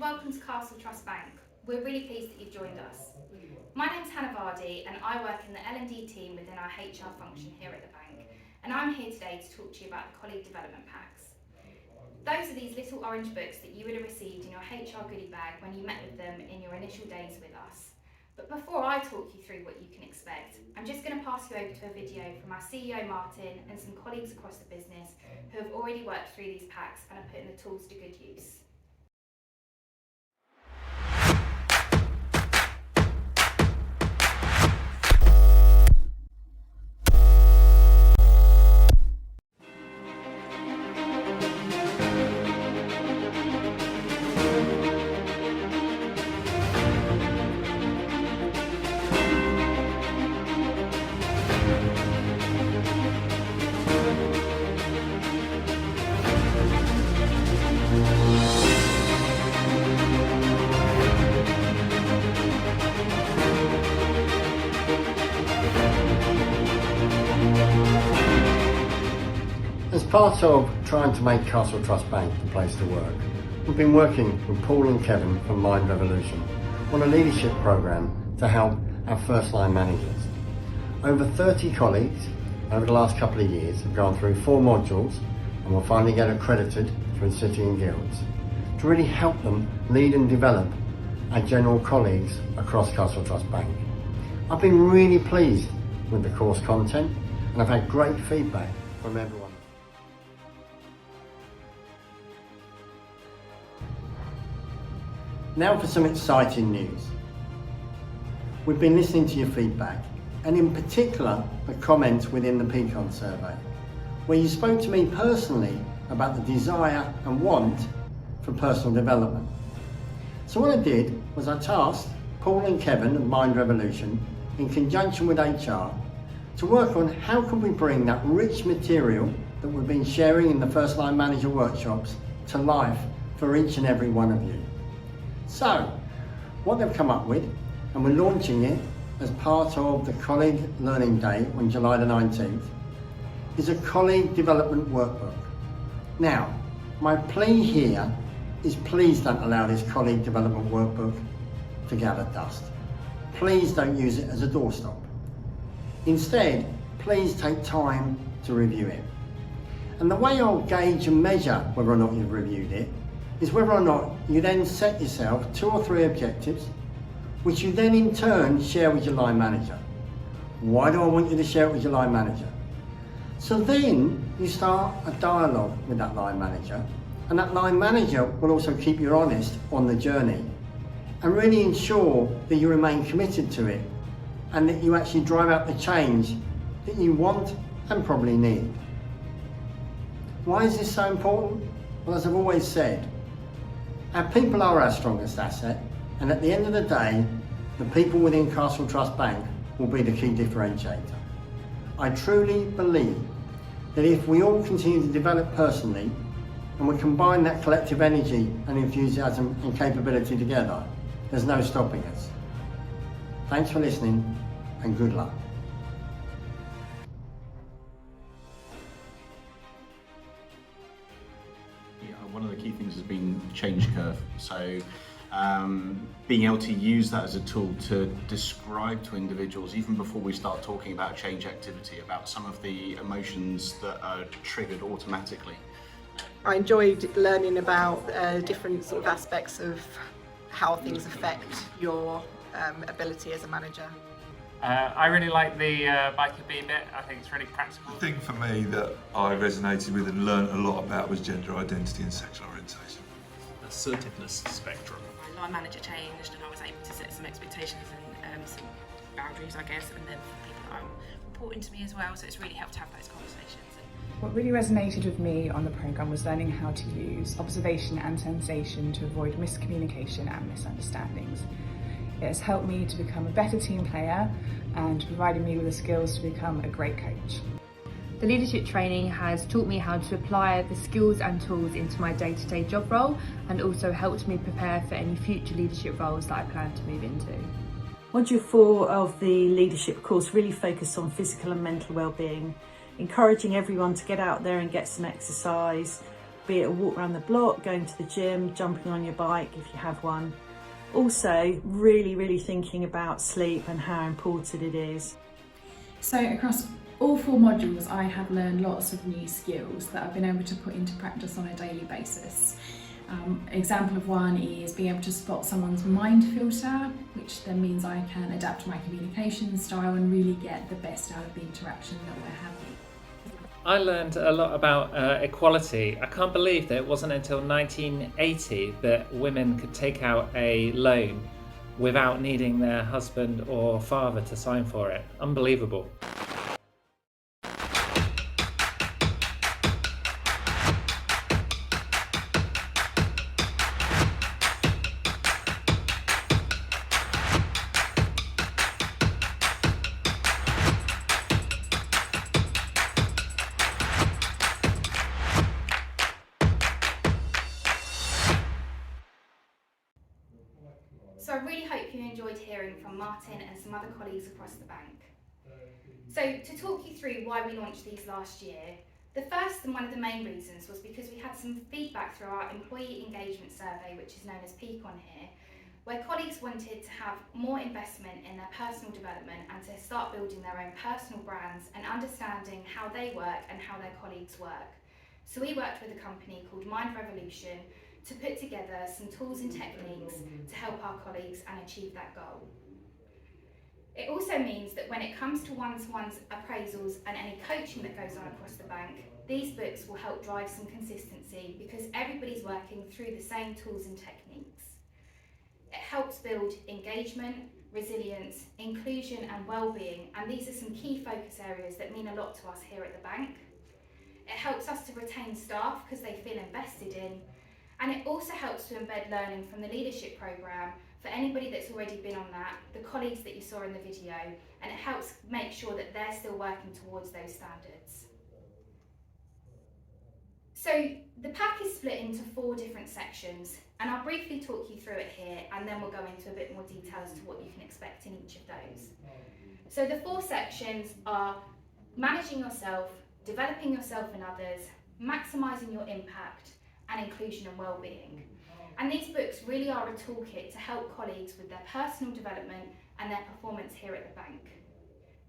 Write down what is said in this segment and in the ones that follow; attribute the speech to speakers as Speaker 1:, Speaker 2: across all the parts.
Speaker 1: welcome to Castle Trust Bank. We're really pleased that you've joined us. My name's Hannah Vardy and I work in the L&D team within our HR function here at the bank, and I'm here today to talk to you about the colleague development packs. Those are these little orange books that you would have received in your HR goodie bag when you met with them in your initial days with us. But before I talk you through what you can expect, I'm just going to pass you over to a video from our CEO Martin and some colleagues across the business who have already worked through these packs and are putting the tools to good use.
Speaker 2: As part of trying to make Castle Trust Bank the place to work, we've been working with Paul and Kevin from Mind Revolution on a leadership programme to help our first line managers. Over 30 colleagues over the last couple of years have gone through 4 modules and will finally get accredited through City and Guilds to really help them lead and develop our general colleagues across Castle Trust Bank. I've been really pleased with the course content and I've had great feedback from everyone. Now for some exciting news. We've been listening to your feedback, and in particular the comments within the Peakon survey, where you spoke to me personally about the desire and want for personal development. So what I did was I tasked Paul and Kevin of Mind Revolution, in conjunction with HR, to work on how can we bring that rich material that we've been sharing in the First Line Manager workshops to life for each and every one of you. So, what they've come up with, and we're launching it as part of the Colleague Learning Day on July the 19th, is a colleague development workbook. Now, my plea here is please don't allow this colleague development workbook to gather dust. Please don't use it as a doorstop. Instead, please take time to review it. And the way I'll gauge and measure whether or not you've reviewed it is whether or not you then set yourself 2 or 3 objectives, which you then in turn share with your line manager. Why do I want you to share it with your line manager? So then you start a dialogue with that line manager, and that line manager will also keep you honest on the journey and really ensure that you remain committed to it and that you actually drive out the change that you want and probably need. Why is this so important? Well, as I've always said, our people are our strongest asset, and at the end of the day, the people within Castle Trust Bank will be the key differentiator. I truly believe that if we all continue to develop personally, and we combine that collective energy and enthusiasm and capability together, there's no stopping us. Thanks for listening, and good luck.
Speaker 3: One of the key things has been change curve. So being able to use that as a tool to describe to individuals, even before we start talking about change activity, about some of the emotions that are triggered automatically.
Speaker 4: I enjoyed learning about different sort of aspects of how things affect your ability as a manager.
Speaker 5: I really like the Biker B bit. I think it's really practical.
Speaker 6: The thing for me that I resonated with and learnt a lot about was gender identity and sexual orientation.
Speaker 7: Assertiveness spectrum.
Speaker 8: My line manager changed and I was able to set some expectations and some boundaries, I guess, and then for people that are reporting to me as well, so it's really helped to have those conversations.
Speaker 9: What really resonated with me on the programme was learning how to use observation and sensation to avoid miscommunication and misunderstandings. It has helped me to become a better team player and provided me with the skills to become a great coach.
Speaker 10: The leadership training has taught me how to apply the skills and tools into my day-to-day job role, and also helped me prepare for any future leadership roles that I plan to move into.
Speaker 11: Module 4 of the leadership course really focused on physical and mental well-being, encouraging everyone to get out there and get some exercise, be it a walk around the block, going to the gym, jumping on your bike if you have one. Also, really thinking about sleep and how important it is.
Speaker 9: So across all 4 modules, I have learned lots of new skills that I've been able to put into practice on a daily basis. Example of one is being able to spot someone's mind filter, which then means I can adapt my communication style and really get the best out of the interaction that we're having.
Speaker 5: I learned a lot about equality. I can't believe that it wasn't until 1980 that women could take out a loan without needing their husband or father to sign for it. Unbelievable.
Speaker 1: So I really hope you enjoyed hearing from Martin and some other colleagues across the bank. So to talk you through why we launched these last year, the first and one of the main reasons was because we had some feedback through our employee engagement survey, which is known as Peakon here, where colleagues wanted to have more investment in their personal development and to start building their own personal brands and understanding how they work and how their colleagues work. So we worked with a company called Mind Revolution to put together some tools and techniques to help our colleagues and achieve that goal. It also means that when it comes to one-to-one appraisals and any coaching that goes on across the bank, these books will help drive some consistency because everybody's working through the same tools and techniques. It helps build engagement, resilience, inclusion and well-being, and these are some key focus areas that mean a lot to us here at the bank. It helps us to retain staff because they feel invested in, and it also helps to embed learning from the leadership programme for anybody that's already been on that, the colleagues that you saw in the video, and it helps make sure that they're still working towards those standards. So the pack is split into 4 different sections, and I'll briefly talk you through it here, and then we'll go into a bit more detail as to what you can expect in each of those. So the 4 sections are managing yourself, developing yourself and others, maximising your impact, and inclusion and well-being. And these books really are a toolkit to help colleagues with their personal development and their performance here at the bank.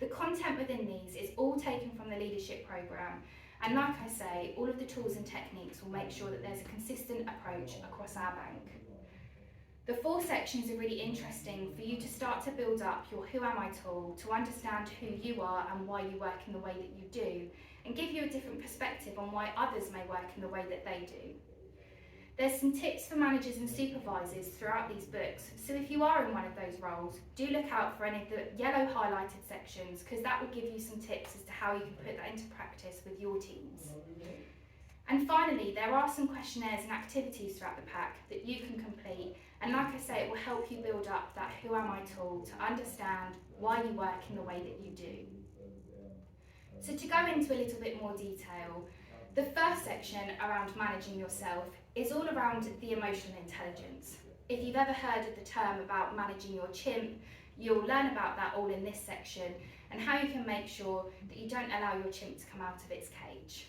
Speaker 1: The content within these is all taken from the leadership programme, and like I say, all of the tools and techniques will make sure that there's a consistent approach across our bank. The 4 sections are really interesting for you to start to build up your Who Am I tool, to understand who you are and why you work in the way that you do, and give you a different perspective on why others may work in the way that they do. There's some tips for managers and supervisors throughout these books, so if you are in one of those roles, do look out for any of the yellow highlighted sections because that will give you some tips as to how you can put that into practice with your teams. And finally, there are some questionnaires and activities throughout the pack that you can complete, and like I say, it will help you build up that Who Am I tool to understand why you work in the way that you do. So to go into a little bit more detail, the first section around managing yourself is all around the emotional intelligence. If you've ever heard of the term about managing your chimp, you'll learn about that all in this section and how you can make sure that you don't allow your chimp to come out of its cage.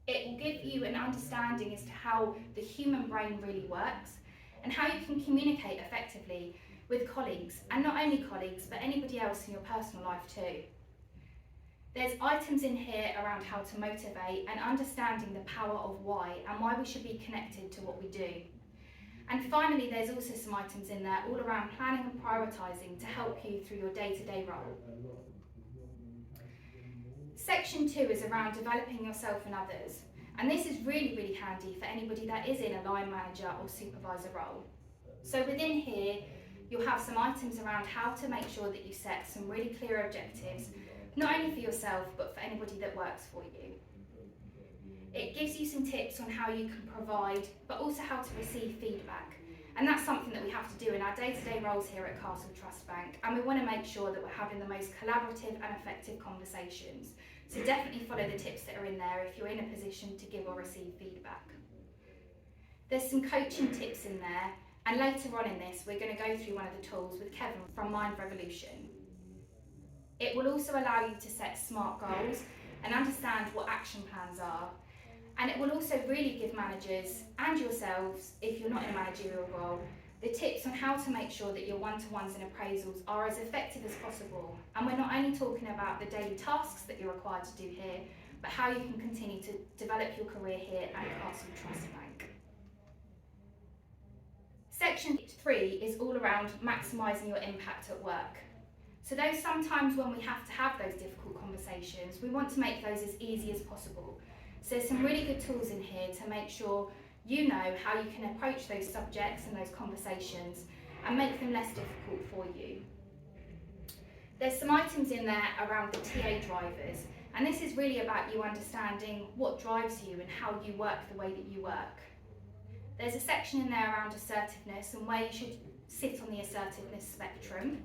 Speaker 1: It will give you an understanding as to how the human brain really works and how you can communicate effectively with colleagues, and not only colleagues, but anybody else in your personal life too. There's items in here around how to motivate and understanding the power of why and why we should be connected to what we do. And finally, there's also some items in there all around planning and prioritising to help you through your day-to-day role. Section 2 is around developing yourself and others, and this is really handy for anybody that is in a line manager or supervisor role. So within here, you'll have some items around how to make sure that you set some really clear objectives, not only for yourself, but for anybody that works for you. It gives you some tips on how you can provide, but also how to receive feedback. And that's something that we have to do in our day-to-day roles here at Castle Trust Bank. And we want to make sure that we're having the most collaborative and effective conversations. So definitely follow the tips that are in there if you're in a position to give or receive feedback. There's some coaching tips in there. And later on in this, we're going to go through one of the tools with Kevin from Mind Revolution. It will also allow you to set SMART goals and understand what action plans are. And it will also really give managers and yourselves, if you're not in a managerial role, the tips on how to make sure that your one-to-ones and appraisals are as effective as possible. And we're not only talking about the daily tasks that you're required to do here, but how you can continue to develop your career here at Castle Trust Bank. Section 3 is all around maximising your impact at work. So those sometimes when we have to have those difficult conversations, we want to make those as easy as possible. So there's some really good tools in here to make sure you know how you can approach those subjects and those conversations and make them less difficult for you. There's some items in there around the TA drivers, and this is really about you understanding what drives you and how you work the way that you work. There's a section in there around assertiveness and where you should sit on the assertiveness spectrum.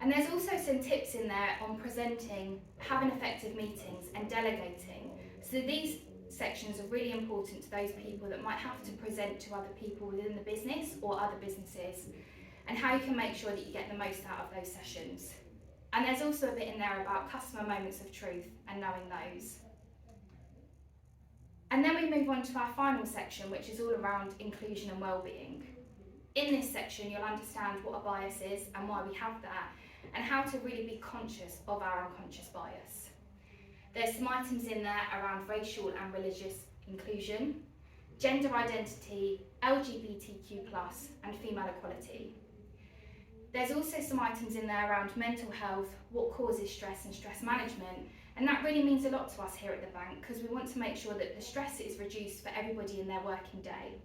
Speaker 1: And there's also some tips in there on presenting, having effective meetings and delegating. So these sections are really important to those people that might have to present to other people within the business or other businesses, and how you can make sure that you get the most out of those sessions. And there's also a bit in there about customer moments of truth and knowing those. And then we move on to our final section, which is all around inclusion and wellbeing. In this section, you'll understand what a bias is and why we have that, and how to really be conscious of our unconscious bias. There's some items in there around racial and religious inclusion, gender identity, LGBTQ+, and female equality. There's also some items in there around mental health, what causes stress and stress management, and that really means a lot to us here at the bank because we want to make sure that the stress is reduced for everybody in their working day.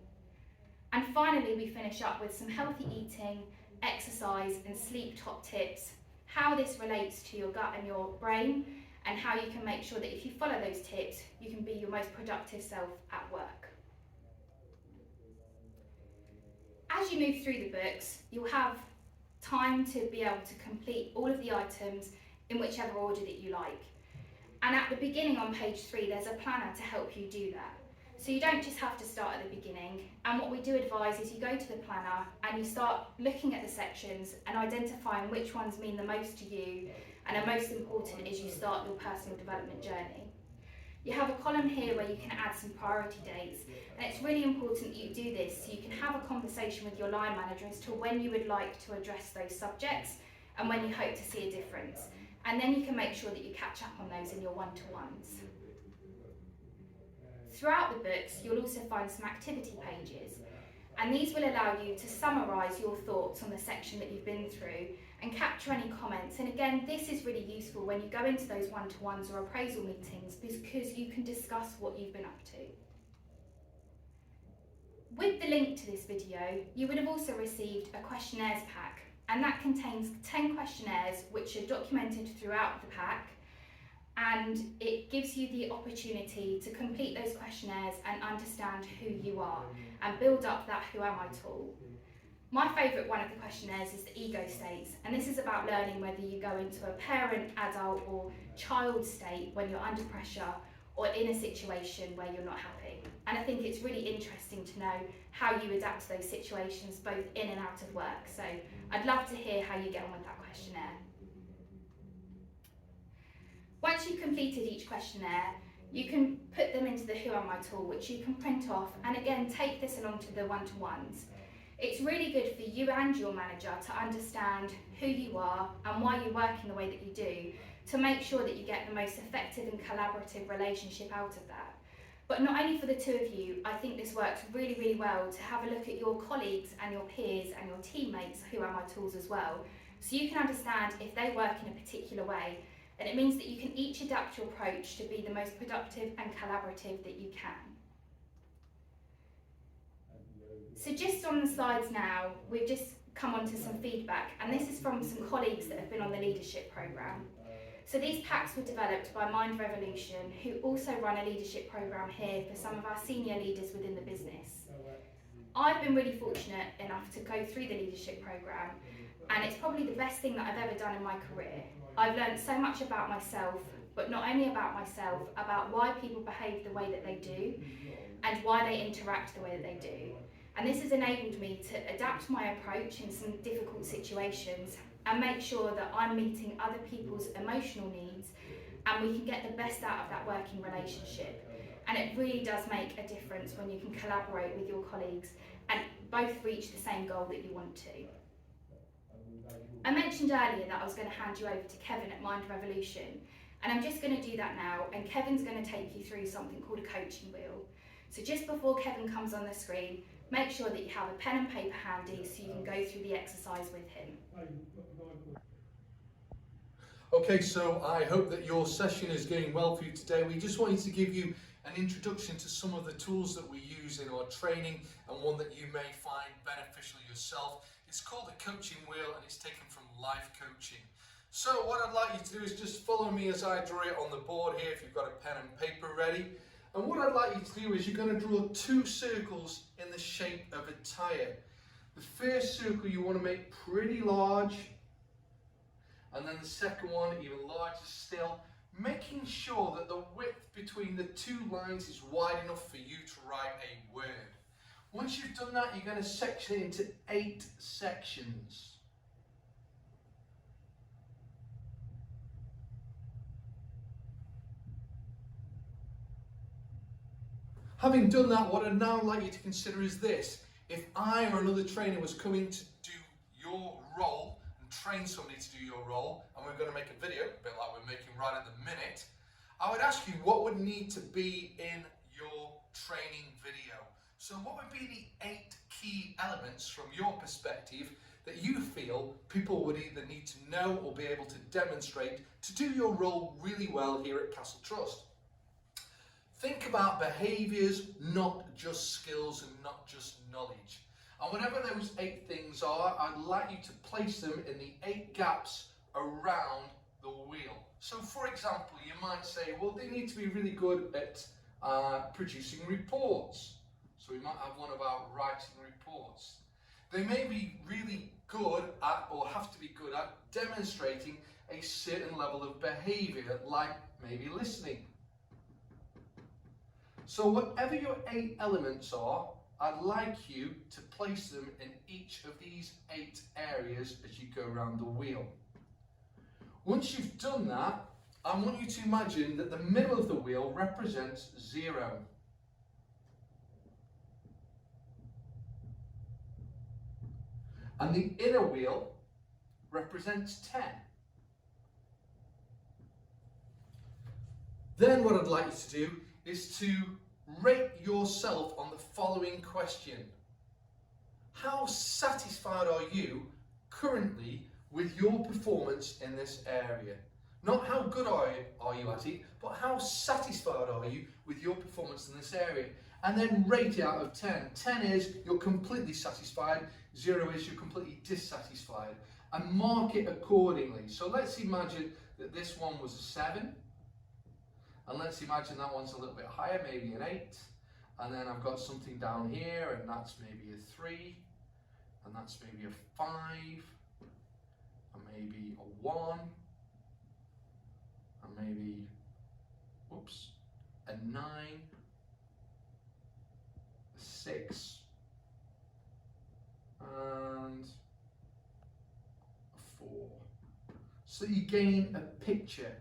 Speaker 1: And finally, we finish up with some healthy eating, exercise and sleep top tips, how this relates to your gut and your brain, and how you can make sure that if you follow those tips, you can be your most productive self at work. As you move through the books, you'll have time to be able to complete all of the items in whichever order that you like. And at the beginning on page 3, there's a planner to help you do that. So you don't just have to start at the beginning, and what we do advise is you go to the planner and you start looking at the sections and identifying which ones mean the most to you and are most important as you start your personal development journey. You have a column here where you can add some priority dates, and it's really important that you do this so you can have a conversation with your line manager as to when you would like to address those subjects and when you hope to see a difference. And then you can make sure that you catch up on those in your one-to-ones. Throughout the books, you'll also find some activity pages, and these will allow you to summarise your thoughts on the section that you've been through and capture any comments. And again, this is really useful when you go into those one-to-ones or appraisal meetings because you can discuss what you've been up to. With the link to this video, you would have also received a questionnaires pack, and that contains 10 questionnaires which are documented throughout the pack, and it gives you the opportunity to complete those questionnaires and understand who you are and build up that Who Am I tool. My favourite one of the questionnaires is the ego states, and this is about learning whether you go into a parent, adult or child state when you're under pressure or in a situation where you're not happy. And I think it's really interesting to know how you adapt to those situations both in and out of work. So I'd love to hear how you get on with that questionnaire. Once you've completed each questionnaire, you can put them into the Who Am I tool, which you can print off, and again take this along to the one-to-ones. It's really good for you and your manager to understand who you are and why you work in the way that you do, to make sure that you get the most effective and collaborative relationship out of that. But not only for the two of you, I think this works really, really well to have a look at your colleagues and your peers and your teammates' Who Am I tools as well, so you can understand if they work in a particular way. And it means that you can each adapt your approach to be the most productive and collaborative that you can. So just on the slides now, we've just come on to some feedback, and this is from some colleagues that have been on the leadership programme. So these packs were developed by Mind Revolution, who also run a leadership programme here for some of our senior leaders within the business. I've been really fortunate enough to go through the leadership programme, and it's probably the best thing that I've ever done in my career. I've learned so much about myself, but not only about myself, about why people behave the way that they do and why they interact the way that they do. And this has enabled me to adapt my approach in some difficult situations and make sure that I'm meeting other people's emotional needs and we can get the best out of that working relationship. And it really does make a difference when you can collaborate with your colleagues and both reach the same goal that you want to. I mentioned earlier that I was going to hand you over to Kevin at Mind Revolution, and I'm just going to do that now, and Kevin's going to take you through something called a coaching wheel. So just before Kevin comes on the screen, make sure that you have a pen and paper handy so you can go through the exercise with him.
Speaker 12: Okay, so I hope that your session is going well for you today. We just wanted to give you an introduction to some of the tools that we use in our training, and one that you may find beneficial yourself. It's called the coaching wheel, and it's taken from Life Coaching. So what I'd like you to do is just follow me as I draw it on the board here, if you've got a pen and paper ready. And what I'd like you to do is you're going to draw 2 circles in the shape of a tyre. The first circle you want to make pretty large, and then the second one even larger still, making sure that the width between the 2 lines is wide enough for you to write a word. Once you've done that, you're going to section it into 8 sections. Having done that, what I'd now like you to consider is this. If I or another trainer was coming to do your role and train somebody to do your role, and we're going to make a video, a bit like we're making right at the minute, I would ask you what would need to be in your training video. So what would be the 8 key elements from your perspective that you feel people would either need to know or be able to demonstrate to do your role really well here at Castle Trust? Think about behaviours, not just skills and not just knowledge. And whatever those 8 things are, I'd like you to place them in the 8 gaps around the wheel. So for example, you might say, well, they need to be really good at producing reports. So we might have one about writing reports. They may be really good at, or have to be good at, demonstrating a certain level of behaviour, like maybe listening. So whatever your 8 elements are, I'd like you to place them in each of these 8 areas as you go around the wheel. Once you've done that, I want you to imagine that the middle of the wheel represents 0. And the inner wheel represents 10. Then what I'd like you to do is to rate yourself on the following question. How satisfied are you currently with your performance in this area? Not how good are you at it, but how satisfied are you with your performance in this area? And then rate it out of 10. 10 is you're completely satisfied, 0 is you're completely dissatisfied. And mark it accordingly. So let's imagine that this one was a 7. And let's imagine that one's a little bit higher, maybe an 8. And then I've got something down here, and that's maybe a 3. And that's maybe a 5. And maybe a 1. And maybe, whoops, a 9. A 6. And a 4. So you gain a picture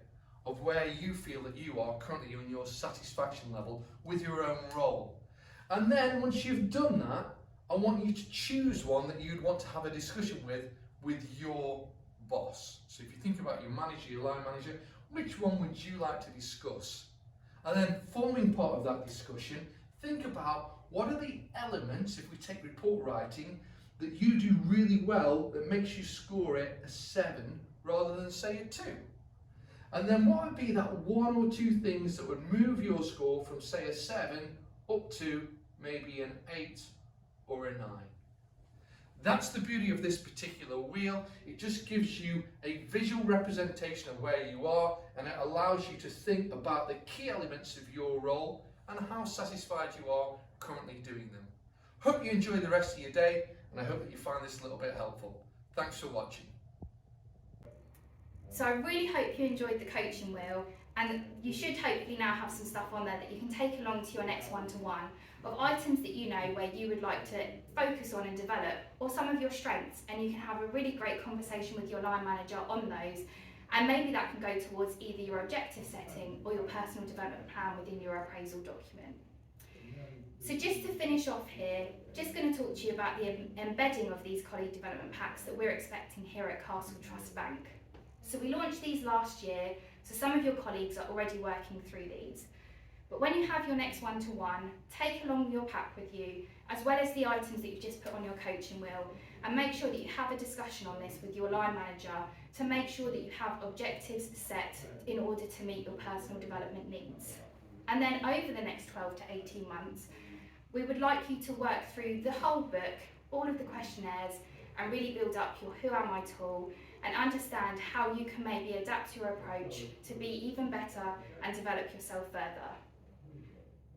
Speaker 12: of where you feel that you are currently in your satisfaction level with your own role. And then once you've done that, I want you to choose one that you'd want to have a discussion with your boss. So if you think about your manager, your line manager, which one would you like to discuss? And then forming part of that discussion, think about what are the elements, if we take report writing, that you do really well that makes you score it a 7 rather than say a 2. And then what would be that 1 or 2 things that would move your score from say a 7 up to maybe an 8 or a 9. That's the beauty of this particular wheel. It just gives you a visual representation of where you are, and it allows you to think about the key elements of your role and how satisfied you are currently doing them. Hope you enjoy the rest of your day, and I hope that you find this a little bit helpful. Thanks for watching.
Speaker 1: So I really hope you enjoyed the coaching wheel, and you should hopefully now have some stuff on there that you can take along to your next one-to-one of items that you know where you would like to focus on and develop, or some of your strengths, and you can have a really great conversation with your line manager on those And maybe that can go towards either your objective setting or your personal development plan within your appraisal document. So just to finish off here, just going to talk to you about the embedding of these colleague development packs that we're expecting here at Castle Trust Bank. So we launched these last year, so some of your colleagues are already working through these. But when you have your next one-to-one, take along your pack with you, as well as the items that you've just put on your coaching wheel, and make sure that you have a discussion on this with your line manager to make sure that you have objectives set in order to meet your personal development needs. And then over the next 12 to 18 months, we would like you to work through the whole book, all of the questionnaires, and really build up your Who Am I tool and understand how you can maybe adapt your approach to be even better and develop yourself further.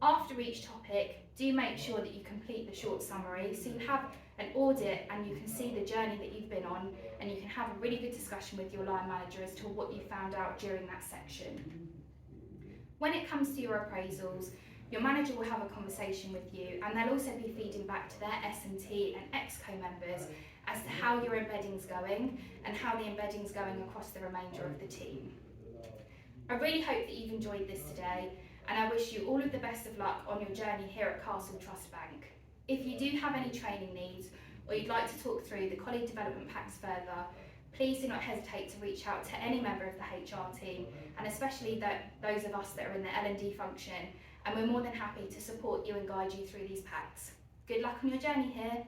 Speaker 1: After each topic, do make sure that you complete the short summary so you have an audit and you can see the journey that you've been on, and you can have a really good discussion with your line manager as to what you found out during that section. When it comes to your appraisals, your manager will have a conversation with you, and they'll also be feeding back to their S&T and ExCo members as to how your embedding's going and how the embedding's going across the remainder of the team. I really hope that you've enjoyed this today, and I wish you all of the best of luck on your journey here at Castle Trust Bank. If you do have any training needs, or you'd like to talk through the colleague development packs further, please do not hesitate to reach out to any member of the HR team, and especially those of us that are in the L&D function, and we're more than happy to support you and guide you through these packs. Good luck on your journey here.